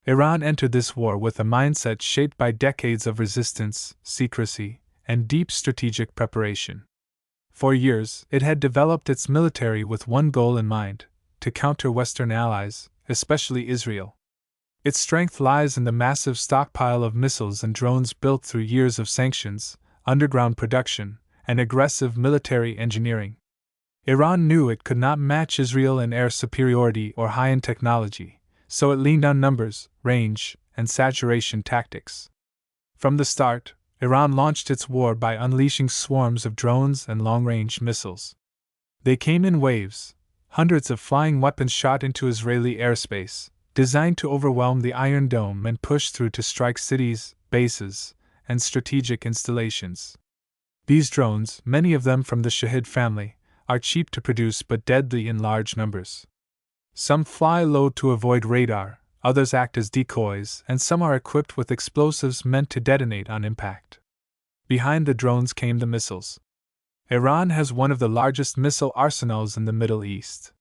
Iran entered this war with a mindset shaped by decades of resistance, secrecy, and deep strategic preparation. For years, it had developed its military with one goal in mind: to counter Western allies, especially Israel. Its strength lies in the massive stockpile of missiles and drones built through years of sanctions, underground production, and aggressive military engineering. Iran knew it could not match Israel in air superiority or high-end technology, so it leaned on numbers, range, and saturation tactics. From the start, Iran launched its war by unleashing swarms of drones and long-range missiles. They came in waves, hundreds of flying weapons shot into Israeli airspace, designed to overwhelm the Iron Dome and push through to strike cities, bases, and strategic installations. These drones, many of them from the Shahid family, are cheap to produce but deadly in large numbers. Some fly low to avoid radar, others act as decoys, and some are equipped with explosives meant to detonate on impact. Behind the drones came the missiles. Iran has one of the largest missile arsenals in the Middle East.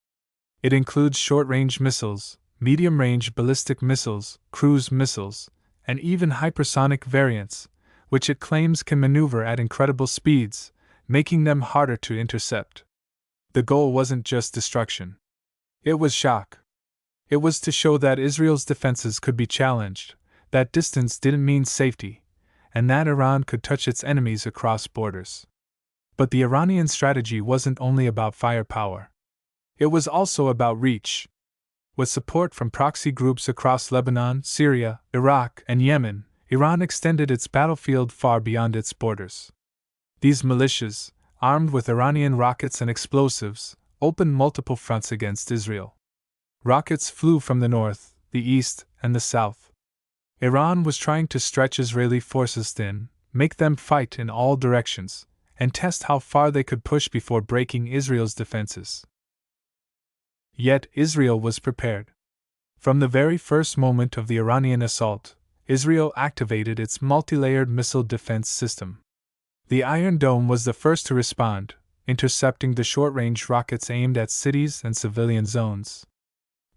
It includes short-range missiles, medium-range ballistic missiles, cruise missiles, and even hypersonic variants, which it claims can maneuver at incredible speeds, making them harder to intercept. The goal wasn't just destruction. It was shock. It was to show that Israel's defenses could be challenged, that distance didn't mean safety, and that Iran could touch its enemies across borders. But the Iranian strategy wasn't only about firepower. It was also about reach. With support from proxy groups across Lebanon, Syria, Iraq, and Yemen, Iran extended its battlefield far beyond its borders. These militias, armed with Iranian rockets and explosives, opened multiple fronts against Israel. Rockets flew from the north, the east, and the south. Iran was trying to stretch Israeli forces thin, make them fight in all directions, and test how far they could push before breaking Israel's defenses. Yet Israel was prepared. From the very first moment of the Iranian assault, Israel activated its multi-layered missile defense system. The Iron Dome was the first to respond, intercepting the short-range rockets aimed at cities and civilian zones.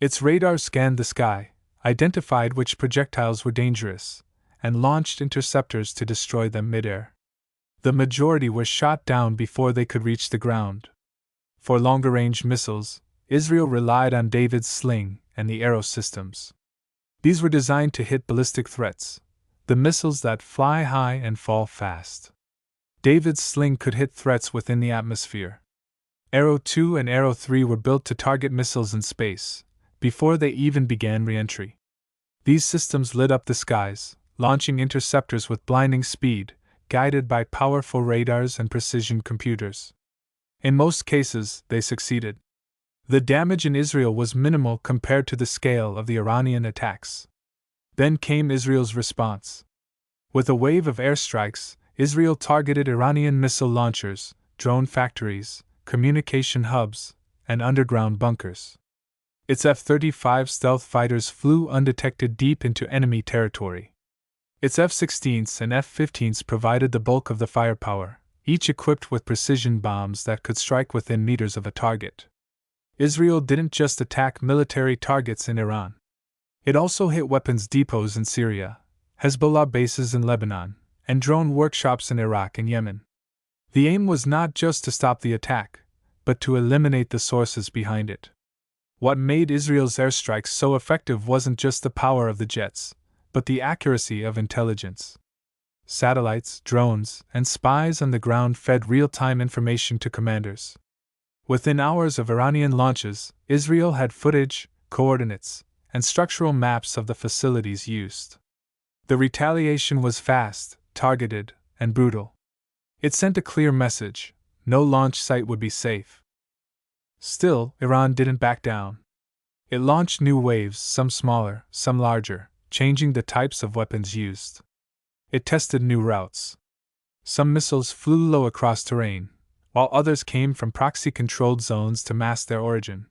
Its radar scanned the sky, identified which projectiles were dangerous, and launched interceptors to destroy them midair. The majority were shot down before they could reach the ground. For longer-range missiles, Israel relied on David's sling and the Arrow systems. These were designed to hit ballistic threats, the missiles that fly high and fall fast. David's sling could hit threats within the atmosphere. Arrow 2 and Arrow 3 were built to target missiles in space, before they even began re-entry. These systems lit up the skies, launching interceptors with blinding speed, guided by powerful radars and precision computers. In most cases, they succeeded. The damage in Israel was minimal compared to the scale of the Iranian attacks. Then came Israel's response. With a wave of airstrikes, Israel targeted Iranian missile launchers, drone factories, communication hubs, and underground bunkers. Its F-35 stealth fighters flew undetected deep into enemy territory. Its F-16s and F-15s provided the bulk of the firepower, each equipped with precision bombs that could strike within meters of a target. Israel didn't just attack military targets in Iran. It also hit weapons depots in Syria, Hezbollah bases in Lebanon, and drone workshops in Iraq and Yemen. The aim was not just to stop the attack, but to eliminate the sources behind it. What made Israel's airstrikes so effective wasn't just the power of the jets, but the accuracy of intelligence. Satellites, drones, and spies on the ground fed real-time information to commanders. Within hours of Iranian launches, Israel had footage, coordinates, and structural maps of the facilities used. The retaliation was fast, targeted, and brutal. It sent a clear message: no launch site would be safe. Still, Iran didn't back down. It launched new waves, some smaller, some larger, changing the types of weapons used. It tested new routes. Some missiles flew low across terrain, while others came from proxy-controlled zones to mask their origin.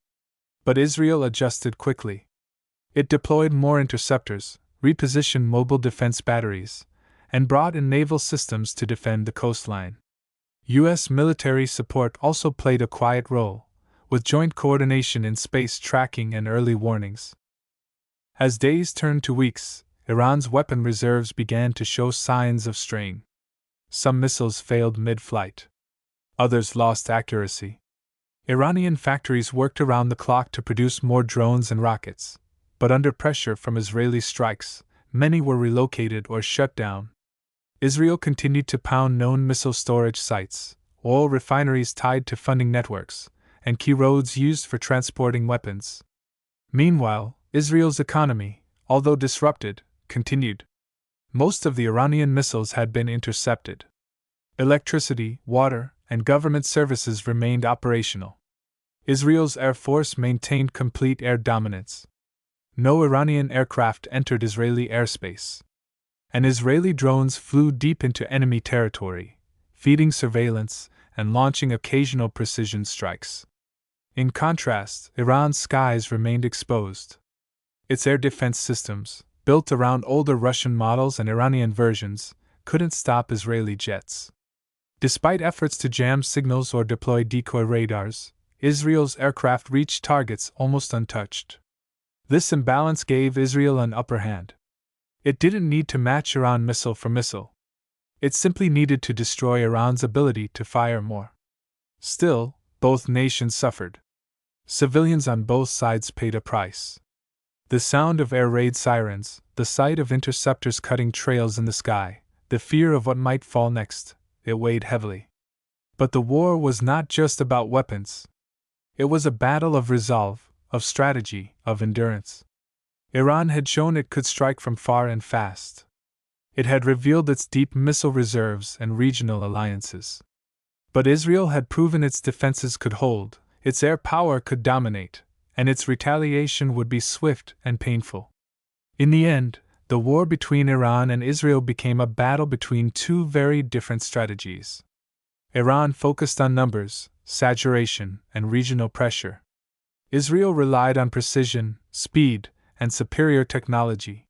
But Israel adjusted quickly. It deployed more interceptors, repositioned mobile defense batteries, and brought in naval systems to defend the coastline. U.S. military support also played a quiet role, with joint coordination in space tracking and early warnings. As days turned to weeks, Iran's weapon reserves began to show signs of strain. Some missiles failed mid-flight. Others lost accuracy. Iranian factories worked around the clock to produce more drones and rockets, but under pressure from Israeli strikes, many were relocated or shut down. Israel continued to pound known missile storage sites, oil refineries tied to funding networks, and key roads used for transporting weapons. Meanwhile, Israel's economy, although disrupted, continued. Most of the Iranian missiles had been intercepted. Electricity, water, and government services remained operational. Israel's Air Force maintained complete air dominance. No Iranian aircraft entered Israeli airspace. And Israeli drones flew deep into enemy territory, feeding surveillance and launching occasional precision strikes. In contrast, Iran's skies remained exposed. Its air defense systems, built around older Russian models and Iranian versions, couldn't stop Israeli jets. Despite efforts to jam signals or deploy decoy radars, Israel's aircraft reached targets almost untouched. This imbalance gave Israel an upper hand. It didn't need to match Iran missile for missile. It simply needed to destroy Iran's ability to fire more. Still, both nations suffered. Civilians on both sides paid a price. The sound of air raid sirens, the sight of interceptors cutting trails in the sky, the fear of what might fall next, it weighed heavily. But the war was not just about weapons. It was a battle of resolve, of strategy, of endurance. Iran had shown it could strike from far and fast. It had revealed its deep missile reserves and regional alliances. But Israel had proven its defenses could hold, its air power could dominate, and its retaliation would be swift and painful. In the end, the war between Iran and Israel became a battle between two very different strategies. Iran focused on numbers, saturation, and regional pressure. Israel relied on precision, speed, and superior technology.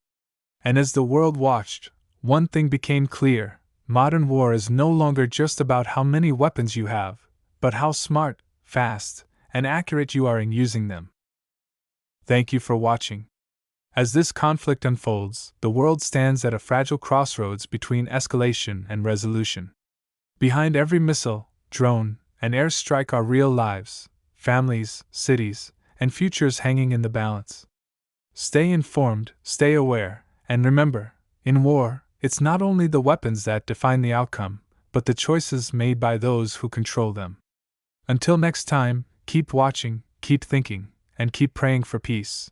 And as the world watched, one thing became clear: modern war is no longer just about how many weapons you have, but how smart, fast, and accurate you are in using them. Thank you for watching. As this conflict unfolds, the world stands at a fragile crossroads between escalation and resolution. Behind every missile, drone, and airstrike are real lives, families, cities, and futures hanging in the balance. Stay informed, stay aware, and remember, in war, it's not only the weapons that define the outcome, but the choices made by those who control them. Until next time, keep watching, keep thinking, and keep praying for peace.